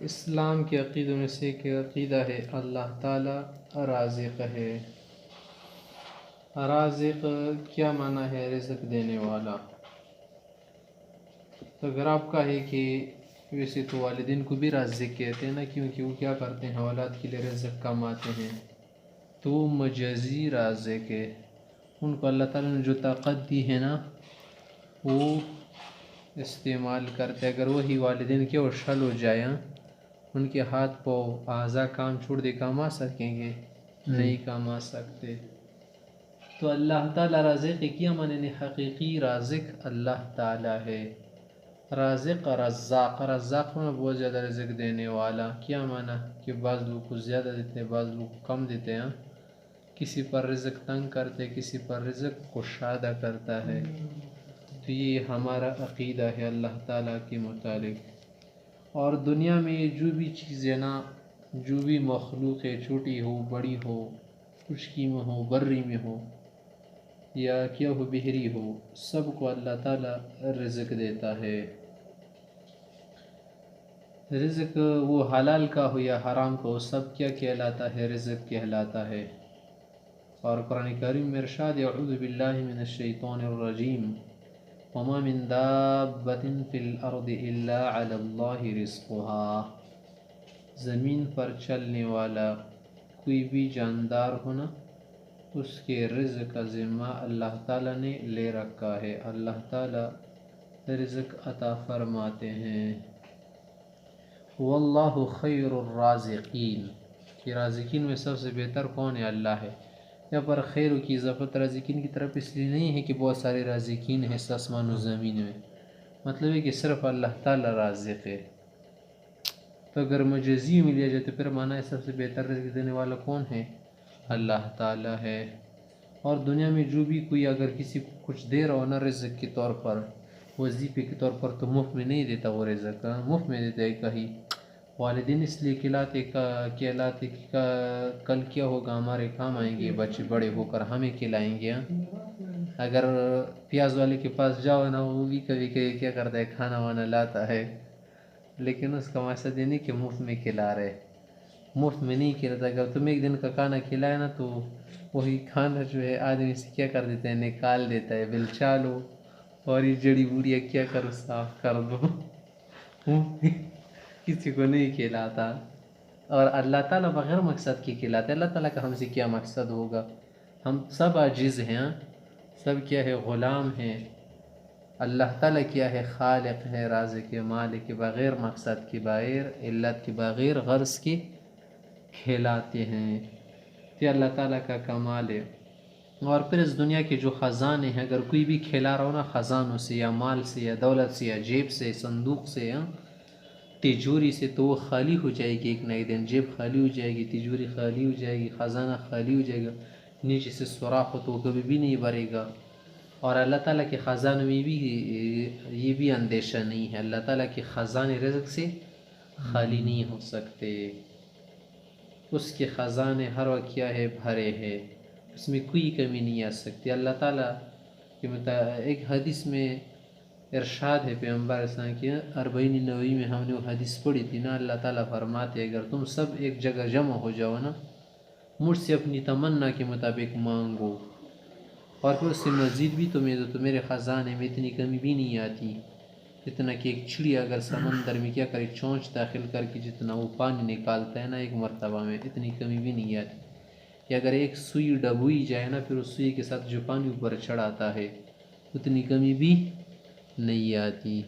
اسلام کے عقیدوں میں سے ایک عقیدہ ہے اللہ تعالیٰ رازق ہے۔ رازق کیا معنی ہے؟ رزق دینے والا۔ تو اگر آپ کا ہے کہ ویسے تو والدین کو بھی رازق کہتے ہیں نا، کیونکہ وہ کیا کرتے ہیں؟ اولاد کے لیے رزق کماتے ہیں، تو وہ مجازی رازق ہے۔ ان کو اللہ تعالیٰ نے جو طاقت دی ہے نا وہ استعمال کرتے۔ اگر وہی والدین کے اور شل ہو جائے، ان کے ہاتھ پاؤں اعضاء کام چھوڑ دے، کما سکیں گے؟ نہیں کما سکتے۔ تو اللہ تعالیٰ رازق کیا معنی؟ حقیقی رازق اللہ تعالیٰ ہے۔ رازق رزاق، رزاق میں بہت زیادہ رزق دینے والا۔ کیا معنی؟ کہ بعض لوگ کو زیادہ دیتے ہیں، بعض لوگ کو کم دیتے ہیں۔ کسی پر رزق تنگ کرتے، کسی پر رزق کشادہ کرتا ہے۔ تو یہ ہمارا عقیدہ ہے اللہ تعالیٰ کے متعلق۔ اور دنیا میں جو بھی چیزیں نا، جو بھی مخلوق ہے، چھوٹی ہو بڑی ہو، خشکی میں ہو بری میں ہو، یا کیا ہو بحری ہو، سب کو اللہ تعالیٰ رزق دیتا ہے۔ رزق وہ حلال کا ہو یا حرام کا ہو، سب کیا کہلاتا ہے؟ رزق کہلاتا ہے۔ اور قرآن کریم میں ارشاد ہے اعوذ باللہ من الشیطان الرجیم وما من دابۃ فی الارض الا علی اللہ رزقها۔ زمین پر چلنے والا کوئی بھی جاندار ہونا، اس کے رزق کا ذمہ اللہ تعالیٰ نے لے رکھا ہے۔ اللہ تعالیٰ رزق عطا فرماتے ہیں۔ واللہ خیر الرازقین، کہ رازقین میں سب سے بہتر کون ہے؟ اللہ ہے۔ یہاں پر خیر کی اضافت رازقین کی طرف اس لیے نہیں ہے کہ بہت سارے رازقین ہیں آسمان و زمین میں، مطلب ہے کہ صرف اللہ تعالیٰ رازق ہے۔ تو اگر مجازی میں لیا جائے تو پھر معنی ہے سب سے بہتر رزق دینے والا کون ہے؟ اللہ تعالیٰ ہے۔ اور دنیا میں جو بھی کوئی اگر کسی کو کچھ دے رہا ہو نا رزق کے طور پر، وظیفے کے طور پر، تو مفت میں نہیں دیتا وہ رزق، مفت میں دیتا ہے کہیں۔ والدین اس لیے کہلاتے کہ کل کیا ہوگا، ہمارے کام آئیں گے، بچے بڑے ہو کر ہمیں کھلائیں گے۔ اگر پیاز والے کے پاس جاؤ نا، وہ بھی کبھی کبھی کیا کرتا ہے، کھانا وانا لاتا ہے، لیکن اس کا مقصد یہ نہیں کہ مفت میں کھلا رہے، مفت میں نہیں کھلاتا۔ اگر تم ایک دن کا کھانا کھلائے نا تو وہی کھانا جو ہے آدمی سے کیا کر دیتا ہے، نکال دیتا ہے، بلچا لو اور یہ جڑی بوٹیاں کیا کرو، صاف کر دو۔ کسی کو نہیں کھلاتا۔ اور اللہ تعالیٰ بغیر مقصد کی کھلاتے۔ اللہ تعالیٰ کا ہم سے کیا مقصد ہوگا؟ ہم سب عاجز ہیں، سب کیا ہے؟ غلام ہیں۔ اللہ تعالیٰ کیا ہے؟ خالق ہے، رازق ہے، مالک ہے، بغیر مقصد کے، بغیر علت کے، بغیر غرض کے کھلاتے ہیں۔ یہ اللہ تعالیٰ کا کمال ہے۔ اور پھر اس دنیا کے جو خزانے ہیں، اگر کوئی بھی کھلا رہا ہو نا خزانوں سے یا مال سے یا دولت سے یا جیب سے، صندوق سے، تجوری سے، تو وہ خالی ہو جائے گی ایک نہ ایک دن۔ جیب خالی ہو جائے گی، تجوری خالی ہو جائے گی، خزانہ خالی ہو جائے گا، نیچے سے سوراخ ہو تو وہ کبھی بھی نہیں بھرے گا۔ اور اللہ تعالیٰ کے خزانوں میں بھی یہ بھی اندیشہ نہیں ہے، اللہ تعالیٰ کے خزانے رزق سے خالی نہیں ہو سکتے۔ اس کے خزانے ہر وقت کیا ہے؟ بھرے ہیں، اس میں کوئی کمی نہیں آ سکتی۔ اللہ تعالیٰ کے ایک حدیث میں ارشاد ہے پیغمبر اسلام کی، 40 نووی میں ہم نے وہ حدیث پڑھی تھی نا، اللہ تعالیٰ فرماتے اگر تم سب ایک جگہ جمع ہو جاؤ نا، مجھ سے اپنی تمنا کے مطابق مانگو، اور پھر اس سے مزید بھی تمہیں دو، تو میرے خزانے میں اتنی کمی بھی نہیں آتی، اتنا کہ ایک چڑیا اگر سمندر میں کیا کرے، چونچ داخل کر کے جتنا وہ پانی نکالتا ہے نا ایک مرتبہ میں، اتنی کمی بھی نہیں آتی۔ کہ اگر ایک سوئی ڈبوئی جائے نا، پھر اس سوئی کے ساتھ جو پانی اوپر چڑھاتا ہے، اتنی کمی بھی نہیں آتی۔